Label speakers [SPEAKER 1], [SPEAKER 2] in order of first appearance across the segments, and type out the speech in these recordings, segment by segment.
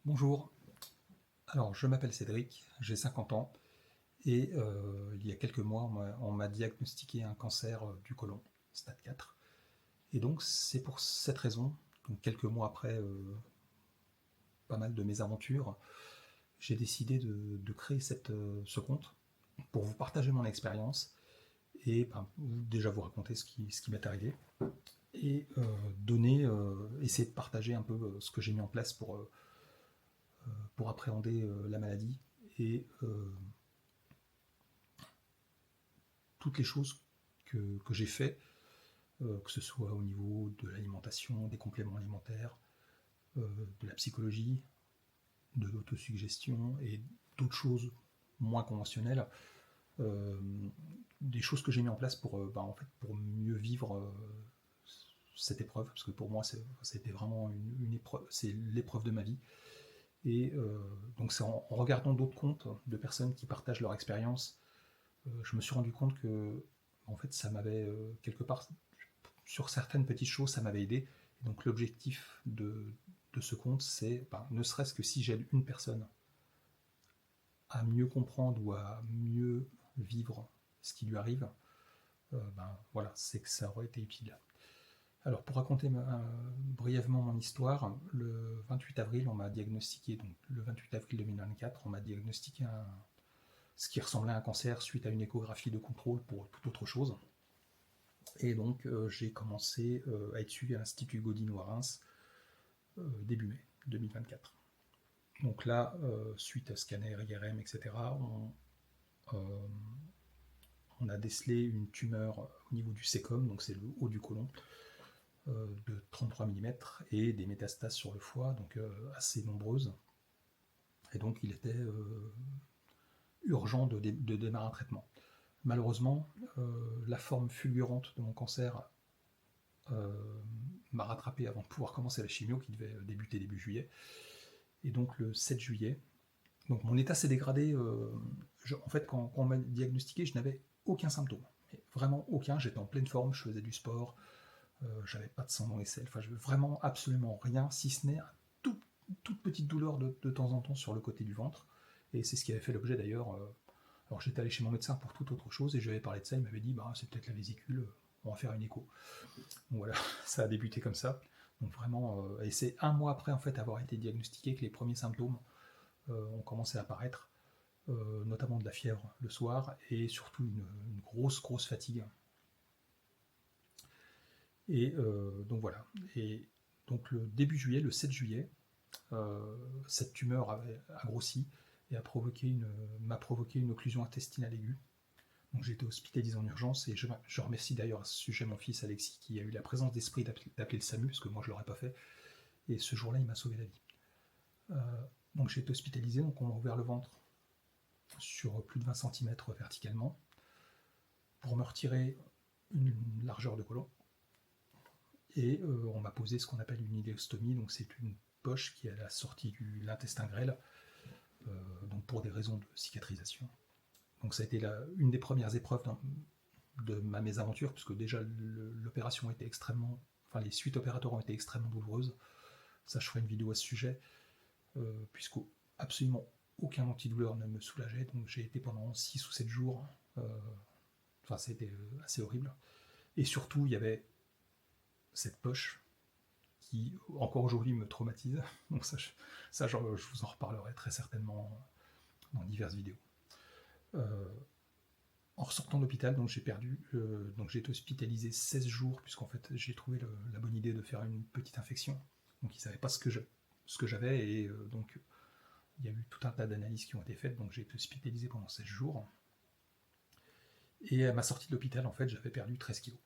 [SPEAKER 1] Bonjour, alors je m'appelle Cédric, j'ai 50 ans et il y a quelques mois on m'a diagnostiqué un cancer du côlon, stade 4. Et donc c'est pour cette raison, donc quelques mois après pas mal de mésaventures, j'ai décidé de créer ce compte pour vous partager mon expérience et déjà vous raconter ce qui m'est arrivé et essayer de partager un peu ce que j'ai mis en place pour appréhender la maladie et toutes les choses que j'ai fait, que ce soit au niveau de l'alimentation, des compléments alimentaires, de la psychologie, de l'autosuggestion et d'autres choses moins conventionnelles, euh, des choses que j'ai mis en place pour mieux vivre cette épreuve, parce que pour moi c'était vraiment une épreuve, c'est l'épreuve de ma vie. Et donc c'est en regardant d'autres comptes de personnes qui partagent leur expérience, je me suis rendu compte que en fait ça m'avait quelque part sur certaines petites choses, ça m'avait aidé. Et donc l'objectif de ce compte, c'est, ne serait-ce que si j'aide une personne à mieux comprendre ou à mieux vivre ce qui lui arrive, voilà, c'est que ça aurait été utile. Alors pour raconter brièvement mon histoire, le 28 avril, on m'a diagnostiqué, donc le 28 avril 2024, on m'a diagnostiqué ce qui ressemblait à un cancer suite à une échographie de contrôle pour toute autre chose. Et donc j'ai commencé à être suivi à l'Institut Godino à Reims début mai 2024. Donc là, suite à scanner, IRM, etc., euh, on a décelé une tumeur au niveau du sécom, donc c'est le haut du côlon, de 33 mm et des métastases sur le foie, donc assez nombreuses. Et donc il était urgent de démarrer un traitement. Malheureusement, la forme fulgurante de mon cancer m'a rattrapé avant de pouvoir commencer la chimio qui devait débuter début juillet. Et donc le 7 juillet, donc mon état s'est dégradé. En fait, quand on m'a diagnostiqué, je n'avais aucun symptôme. Mais vraiment aucun. J'étais en pleine forme, je faisais du sport, j'avais pas de sang dans les selles. Enfin, je veux vraiment absolument rien, si ce n'est toute petite douleur de temps en temps sur le côté du ventre. Et c'est ce qui avait fait l'objet d'ailleurs. Alors j'étais allé chez mon médecin pour toute autre chose et je lui avais parlé de ça. Il m'avait dit c'est peut-être la vésicule, on va faire une écho. Donc voilà, ça a débuté comme ça. Donc vraiment, et c'est un mois après en fait avoir été diagnostiqué que les premiers symptômes ont commencé à apparaître, notamment de la fièvre le soir et surtout une grosse fatigue. Et donc voilà. Et donc le début juillet, le 7 juillet, cette tumeur a grossi et m'a provoqué une occlusion intestinale aiguë. Donc j'ai été hospitalisé en urgence et je remercie d'ailleurs à ce sujet mon fils Alexis qui a eu la présence d'esprit d'appeler le SAMU parce que moi je ne l'aurais pas fait. Et ce jour-là, il m'a sauvé la vie. Donc j'ai été hospitalisé, donc on m'a ouvert le ventre sur plus de 20 cm verticalement pour me retirer une largeur de côlon. Et on m'a posé ce qu'on appelle une iléostomie, donc c'est une poche qui est à la sortie de l'intestin grêle, donc pour des raisons de cicatrisation. Donc ça a été une des premières épreuves de ma mésaventure, puisque déjà l'opération était extrêmement, enfin les suites opératoires ont été extrêmement douloureuses. Ça, je ferai une vidéo à ce sujet, puisque absolument aucun antidouleur ne me soulageait, donc j'ai été pendant 6 ou 7 jours, enfin c'était assez horrible. Et surtout, il y avait cette poche qui, encore aujourd'hui, me traumatise. Donc je vous en reparlerai très certainement dans diverses vidéos. Euh, En ressortant de l'hôpital, donc j'ai été hospitalisé 16 jours, puisqu'en fait j'ai trouvé la bonne idée de faire une petite infection. Donc ils ne savaient pas ce que j'avais, et donc il y a eu tout un tas d'analyses qui ont été faites, donc j'ai été hospitalisé pendant 16 jours. Et à ma sortie de l'hôpital, en fait, j'avais perdu 13 kilos.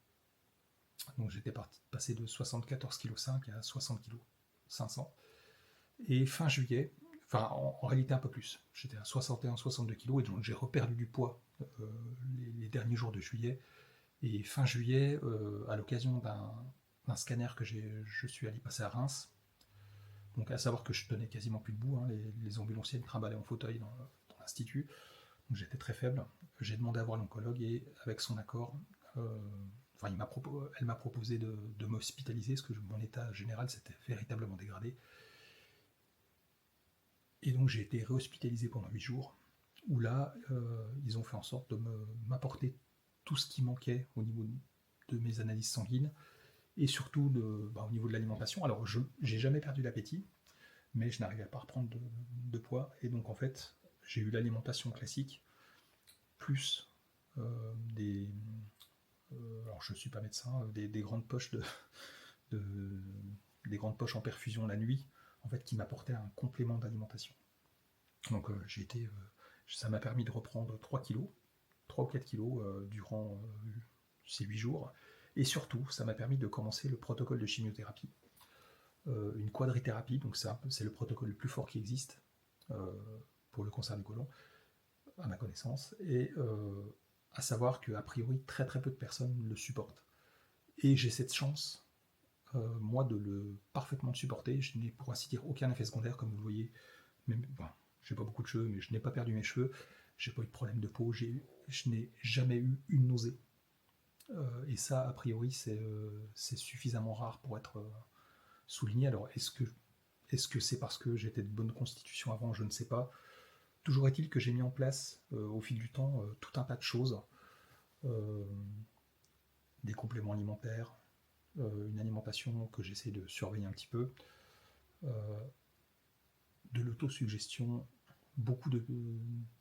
[SPEAKER 1] Donc j'étais passé de 74,5 kg à 60 kg 500. Et fin juillet, enfin en réalité un peu plus, j'étais à 61-62 kg et donc j'ai reperdu du poids les derniers jours de juillet. Et fin juillet, à l'occasion d'un scanner que je suis allé passer à Reims, donc à savoir que je tenais quasiment plus debout, hein, les ambulanciers me trimballaient en fauteuil dans l'institut, donc j'étais très faible. J'ai demandé à voir l'oncologue et avec son accord, enfin elle m'a proposé de m'hospitaliser parce que mon état général s'était véritablement dégradé. Et donc j'ai été réhospitalisé pendant 8 jours, où là, ils ont fait en sorte de m'apporter tout ce qui manquait au niveau de mes analyses sanguines, et surtout au niveau de l'alimentation. Alors, je n'ai jamais perdu l'appétit, mais je n'arrivais pas à reprendre de poids, et donc en fait, j'ai eu l'alimentation classique, plus des... alors, je ne suis pas médecin, des grandes poches de- des grandes poches en perfusion la nuit, en fait, qui m'apportaient un complément d'alimentation. Donc, ça m'a permis de reprendre 3 kilos, 3 ou 4 kilos durant ces 8 jours. Et surtout, ça m'a permis de commencer le protocole de chimiothérapie, une quadrithérapie, donc c'est le protocole le plus fort qui existe pour le cancer du côlon, à ma connaissance, et à savoir qu'a priori, très très peu de personnes le supportent. Et j'ai cette chance, moi, de le parfaitement supporter. Je n'ai pour ainsi dire aucun effet secondaire, comme vous le voyez. Même, bon, j'ai pas beaucoup de cheveux, mais je n'ai pas perdu mes cheveux, j'ai pas eu de problème de peau, je n'ai jamais eu une nausée. Et ça, a priori, c'est suffisamment rare pour être souligné. Alors, est-ce que c'est parce que j'étais de bonne constitution avant? Je ne sais pas. Toujours est-il que j'ai mis en place, au fil du temps, tout un tas de choses. Euh, des compléments alimentaires, une alimentation que j'essaie de surveiller un petit peu, euh, de l'autosuggestion, beaucoup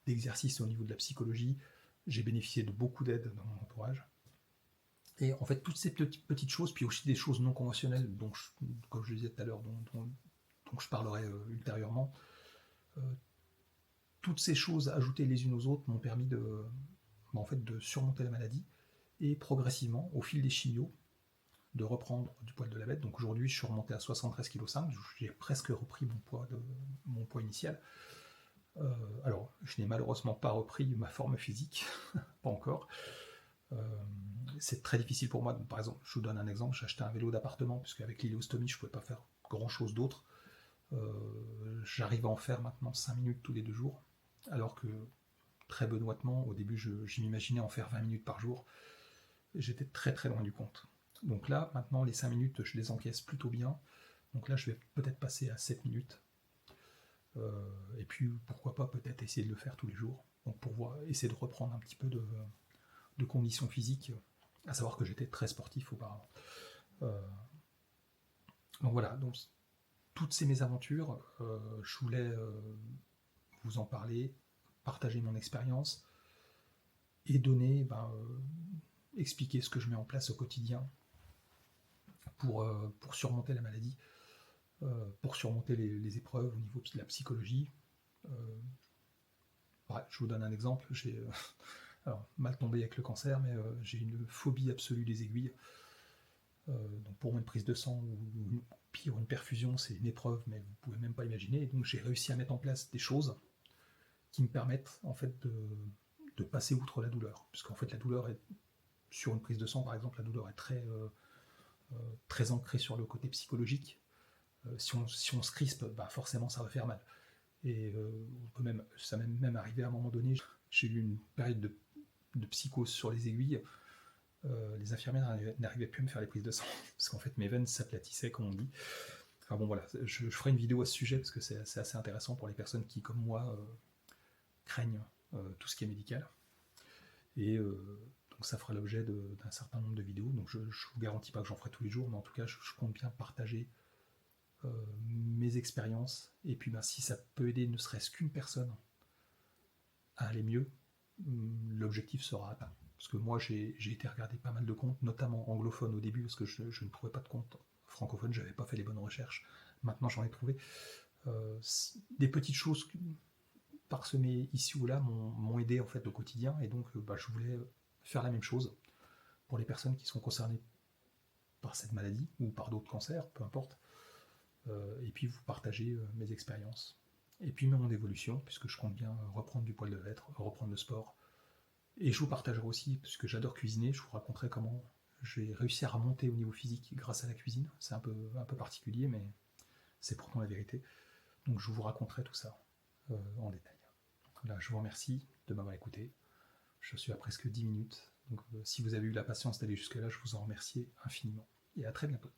[SPEAKER 1] d'exercices au niveau de la psychologie. J'ai bénéficié de beaucoup d'aide dans mon entourage. Et en fait, toutes ces petites choses, puis aussi des choses non conventionnelles, comme je le disais tout à l'heure, dont je parlerai ultérieurement, euh, toutes ces choses ajoutées les unes aux autres m'ont permis de surmonter la maladie et progressivement, au fil des chimios, de reprendre du poil de la bête. Donc aujourd'hui, je suis remonté à 73,5 kg, j'ai presque repris mon poids initial. Alors, je n'ai malheureusement pas repris ma forme physique, pas encore. Euh, c'est très difficile pour moi. Donc, par exemple, je vous donne un exemple, j'ai acheté un vélo d'appartement, puisque avec l'iléostomie, je ne pouvais pas faire grand-chose d'autre. J'arrive à en faire maintenant 5 minutes tous les 2 jours, alors que très benoîtement, au début, je m'imaginais en faire 20 minutes par jour. J'étais très très loin du compte. Donc là, maintenant, les 5 minutes, je les encaisse plutôt bien. Donc là, je vais peut-être passer à 7 minutes. Et puis, pourquoi pas peut-être essayer de le faire tous les jours. Donc pour essayer de reprendre un petit peu de conditions physiques, à savoir que j'étais très sportif auparavant. Donc voilà, donc toutes ces mésaventures, je voulais vous en parler, partager mon expérience et expliquer ce que je mets en place au quotidien pour surmonter la maladie, pour surmonter les épreuves au niveau de la psychologie. Je vous donne un exemple, j'ai alors, mal tombé avec le cancer, mais j'ai une phobie absolue des aiguilles. Donc pour moi, une prise de sang ou pire, une perfusion, c'est une épreuve, mais vous pouvez même pas imaginer. Et donc j'ai réussi à mettre en place des choses qui me permettent en fait de passer outre la douleur. Puisqu'en fait, la douleur est, sur une prise de sang par exemple, la douleur est très ancrée sur le côté psychologique. Si on se crispe, forcément ça va faire mal. Et ça m'est même arrivé à un moment donné, j'ai eu une période de psychose sur les aiguilles. Les infirmières n'arrivaient plus à me faire les prises de sang, parce qu'en fait mes veines s'aplatissaient, comme on dit. Enfin bon voilà, je ferai une vidéo à ce sujet, parce que c'est assez intéressant pour les personnes qui, comme moi, craignent tout ce qui est médical. Et donc ça fera l'objet d'un certain nombre de vidéos. Donc je ne vous garantis pas que j'en ferai tous les jours, mais en tout cas je compte bien partager mes expériences. Et puis si ça peut aider ne serait-ce qu'une personne à aller mieux, l'objectif sera atteint. Parce que moi j'ai été regarder pas mal de comptes, notamment anglophones au début, parce que je ne trouvais pas de compte francophone, j'avais pas fait les bonnes recherches. Maintenant j'en ai trouvé. Des petites choses parsemées ici ou là m'ont aidé en fait au quotidien, et donc je voulais faire la même chose pour les personnes qui sont concernées par cette maladie ou par d'autres cancers, peu importe, et puis vous partager mes expériences et puis mon évolution, puisque je compte bien reprendre du poil de l'être, reprendre le sport. Et je vous partagerai aussi, puisque j'adore cuisiner, je vous raconterai comment j'ai réussi à remonter au niveau physique grâce à la cuisine. C'est un peu particulier, mais c'est pourtant la vérité. Donc je vous raconterai tout ça en détail. Là, je vous remercie de m'avoir écouté. Je suis à presque 10 minutes. Donc si vous avez eu la patience d'aller jusque-là, je vous en remercie infiniment. Et à très bientôt.